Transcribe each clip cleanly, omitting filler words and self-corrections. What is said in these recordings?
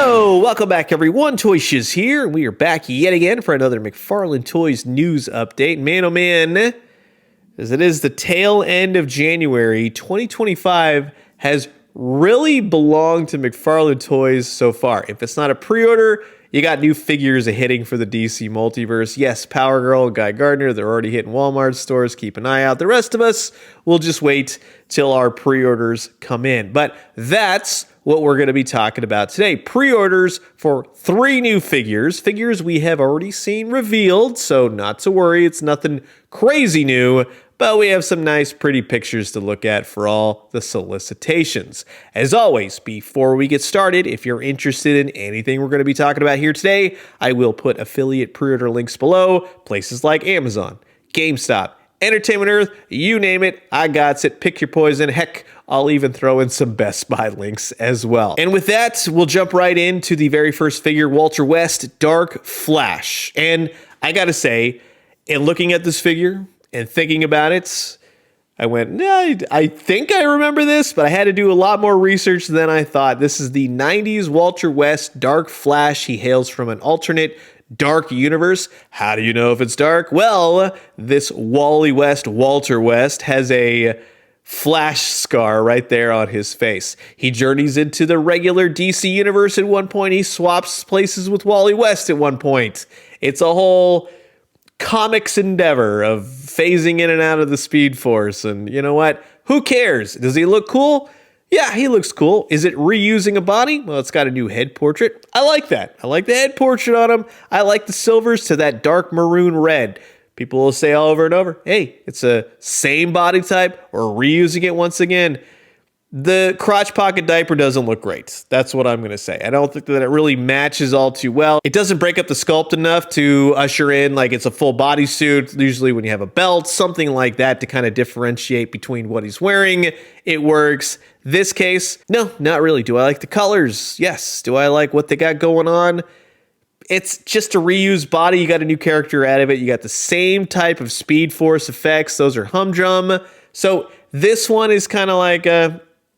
Hello, welcome back everyone, Toy Shiz here. We are back yet again for another McFarlane Toys news update. Man, oh man, as it is the tail end of January, 2025 has really belonged to McFarlane Toys so far. If it's not a pre-order, you got new figures hitting for the DC Multiverse. Yes, Power Girl, Guy Gardner, they're already hitting Walmart stores. Keep an eye out. The rest of us will just wait till our pre-orders come in. But that's what we're going to be talking about today. Pre-orders for 3 new figures we have already seen revealed, so not to worry, it's nothing crazy new, but we have some nice pretty pictures to look at for all the solicitations. As always, before we get started, if you're interested in anything we're going to be talking about here today, I will put affiliate pre-order links below, places like Amazon, GameStop, Entertainment Earth, you name it, I got it. Pick your poison. Heck, I'll even throw in some Best Buy links as well. And with that, we'll jump right into the very first figure, Walter West, Dark Flash. And I gotta say, in looking at this figure and thinking about it, I went, nah, I think I remember this, but I had to do a lot more research than I thought. This is the 90s Walter West, Dark Flash. He hails from an alternate dark universe. How do you know if it's dark? Well, this Wally West, Walter West, has a Flash scar right there on his face. He journeys into the regular DC universe at one point. He swaps places with Wally West at one point. It's a whole comics endeavor of phasing in and out of the Speed Force. And you know what? Who cares? Does he look cool? Yeah, he looks cool. Is it reusing a body? Well, it's got a new head portrait. I like that. I like the head portrait on him. I like the silvers to that dark maroon red. People will say all over and over, hey, it's a same body type or reusing it once again. The crotch pocket diaper doesn't look great. That's what I'm going to say. I don't think that it really matches all too well. It doesn't break up the sculpt enough to usher in like it's a full bodysuit. Usually when you have a belt, something like that to kind of differentiate between what he's wearing, it works. This case, no, not really. Do I like the colors? Yes. Do I like what they got going on? It's just a reused body. You got a new character out of it. You got the same type of Speed Force effects. Those are humdrum. So this one is kind of like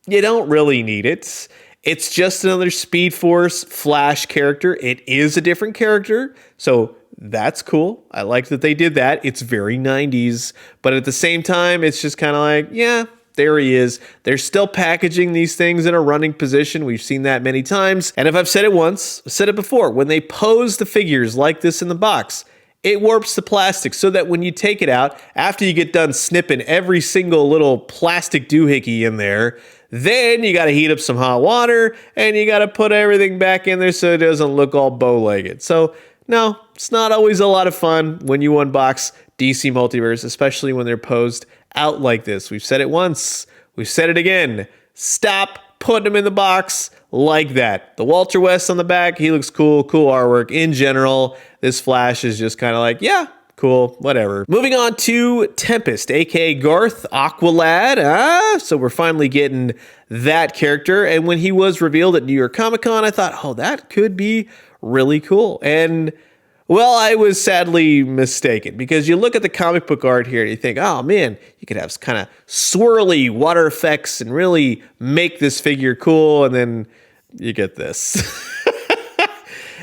you don't really need it. It's just another Speed Force Flash character. It is a different character, so that's cool. I like that they did that. It's very 90s, but at the same time, it's just kind of like, yeah, there he is. They're still packaging these things in a running position. We've seen that many times. And if I've said it once, I've said it before, when they pose the figures like this in the box, it warps the plastic so that when you take it out, after you get done snipping every single little plastic doohickey in there, then you got to heat up some hot water and you got to put everything back in there so it doesn't look all bow-legged. So no, it's not always a lot of fun when you unbox DC Multiverse, especially when they're posed out like this. We've said it once, we've said it again. Stop putting them in the box like that. The Walter West on the back, he looks cool, cool artwork in general. This Flash is just kind of like, yeah, cool, whatever. Moving on to Tempest, aka Garth Aqualad. So we're finally getting that character. And when he was revealed at New York Comic Con, I thought, oh, that could be really cool. And well, I was sadly mistaken because you look at the comic book art here and you think, oh man, you could have kind of swirly water effects and really make this figure cool. And then you get this.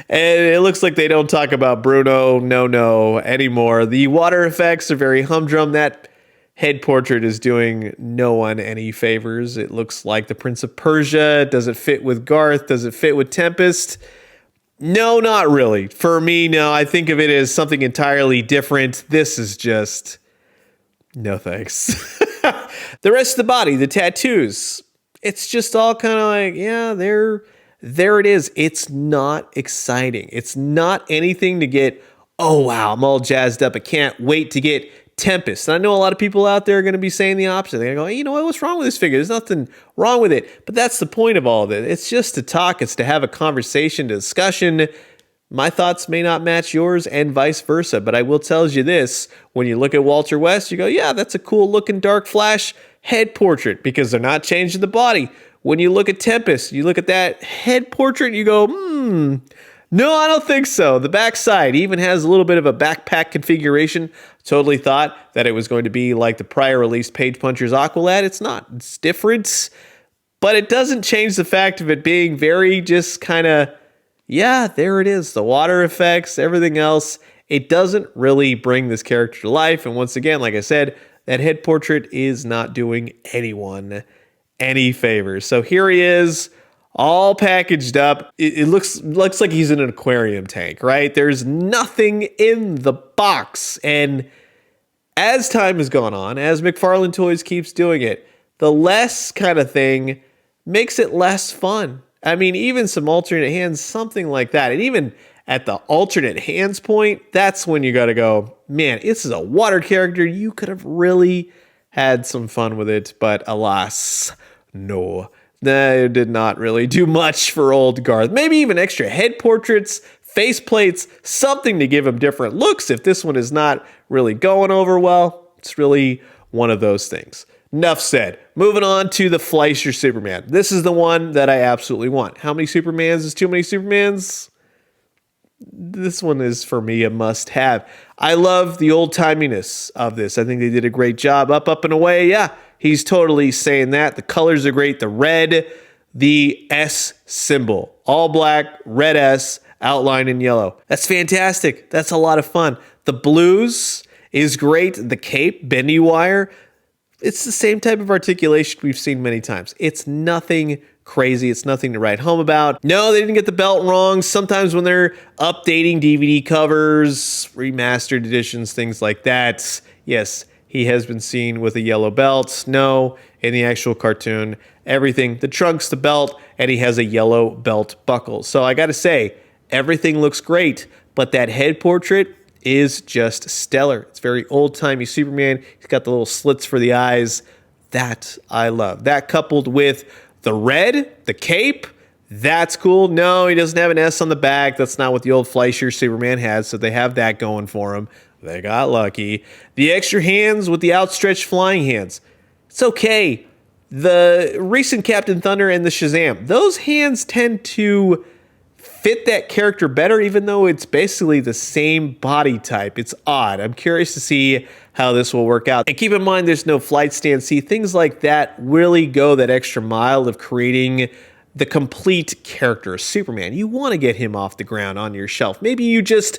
And it looks like they don't talk about Bruno no anymore. The water effects are very humdrum. That head portrait is doing no one any favors. It looks like the Prince of Persia. Does it fit with Garth? Does it fit with Tempest? No, not really. For me, no. I think of it as something entirely different. This is just no thanks. The rest of the body, the tattoos, it's just all kind of like, yeah, there it is. It's not exciting. It's not anything to get, oh wow, I'm all jazzed up. I can't wait to get Tempest. And I know a lot of people out there are going to be saying the opposite. They're going to go, hey, you know what? What's wrong with this figure? There's nothing wrong with it. But that's the point of all of it. It's just to talk. It's to have a conversation, discussion. My thoughts may not match yours and vice versa. But I will tell you this. When you look at Walter West, you go, yeah, that's a cool looking Dark Flash head portrait because they're not changing the body. When you look at Tempest, you look at that head portrait, you go, no, I don't think so. The backside even has a little bit of a backpack configuration. Totally thought that it was going to be like the prior released Page Puncher's Aqualad. It's not. It's different. But it doesn't change the fact of it being very just kind of yeah, there it is. The water effects, everything else. It doesn't really bring this character to life. And once again, like I said, that head portrait is not doing anyone any favors. So here he is, all packaged up. It looks like he's in an aquarium tank, right? There's nothing in the box. And as time has gone on, as McFarlane Toys keeps doing it, the less kind of thing makes it less fun. I mean, even some alternate hands, something like that. And even at the alternate hands point, that's when you got to go, man, this is a water character. You could have really had some fun with it. But alas, no. They did not really do much for old Garth. Maybe even extra head portraits, face plates, something to give him different looks. If this one is not really going over well, it's really one of those things. Enough said. Moving on to the Fleischer Superman. This is the one that I absolutely want. How many Supermans is too many Supermans? This one is, for me, a must-have. I love the old-timiness of this. I think they did a great job. Up, and away. Yeah, he's totally saying that. The colors are great. The red, the S symbol. All black, red S, outlined in yellow. That's fantastic. That's a lot of fun. The blues is great. The cape, bendy wire. It's the same type of articulation we've seen many times. It's nothing crazy. It's nothing to write home about. No, they didn't get the belt wrong. Sometimes when they're updating DVD covers, remastered editions, things like that, yes, he has been seen with a yellow belt. No, in the actual cartoon, everything, the trunks, the belt, and he has a yellow belt buckle. So I got to say, everything looks great, but that head portrait is just stellar. It's very old-timey Superman. He's got the little slits for the eyes. That I love. That coupled with the red, the cape, that's cool. No, he doesn't have an S on the back. That's not what the old Fleischer Superman has, so they have that going for him. They got lucky. The extra hands with the outstretched flying hands. It's okay. The recent Captain Thunder and the Shazam, those hands tend to fit that character better, even though it's basically the same body type. It's odd. I'm curious to see how this will work out. And keep in mind, there's no flight stand. See, things like that really go that extra mile of creating the complete character of Superman. You want to get him off the ground on your shelf. Maybe you just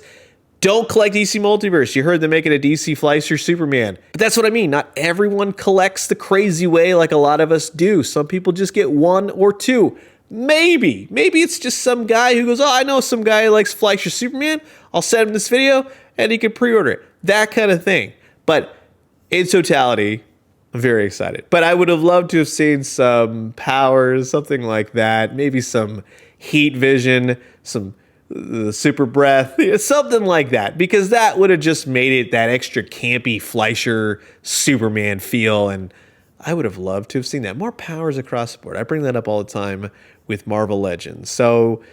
don't collect DC Multiverse. You heard they're making a DC Fleischer Superman. But that's what I mean. Not everyone collects the crazy way like a lot of us do. Some people just get one or two. Maybe it's just some guy who goes, oh, I know some guy who likes Fleischer Superman. I'll send him this video and he can pre-order it. That kind of thing. But in totality, I'm very excited. But I would have loved to have seen some powers, something like that. Maybe some heat vision, some super breath, something like that. Because that would have just made it that extra campy Fleischer Superman feel. And I would have loved to have seen that. More powers across the board. I bring that up all the time with Marvel Legends. So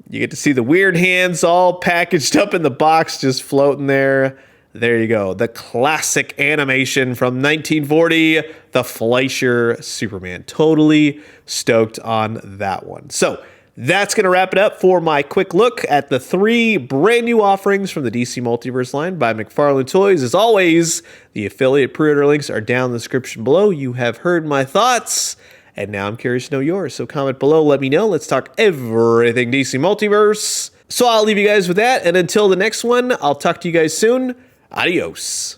you get to see the weird hands all packaged up in the box, just floating there. There you go. The classic animation from 1940, the Fleischer Superman. Totally stoked on that one. So that's going to wrap it up for my quick look at the 3 brand new offerings from the DC Multiverse line by McFarlane Toys. As always, the affiliate pre-order links are down in the description below. You have heard my thoughts, and now I'm curious to know yours. So comment below, let me know. Let's talk everything DC Multiverse. So I'll leave you guys with that, and until the next one, I'll talk to you guys soon. Adios.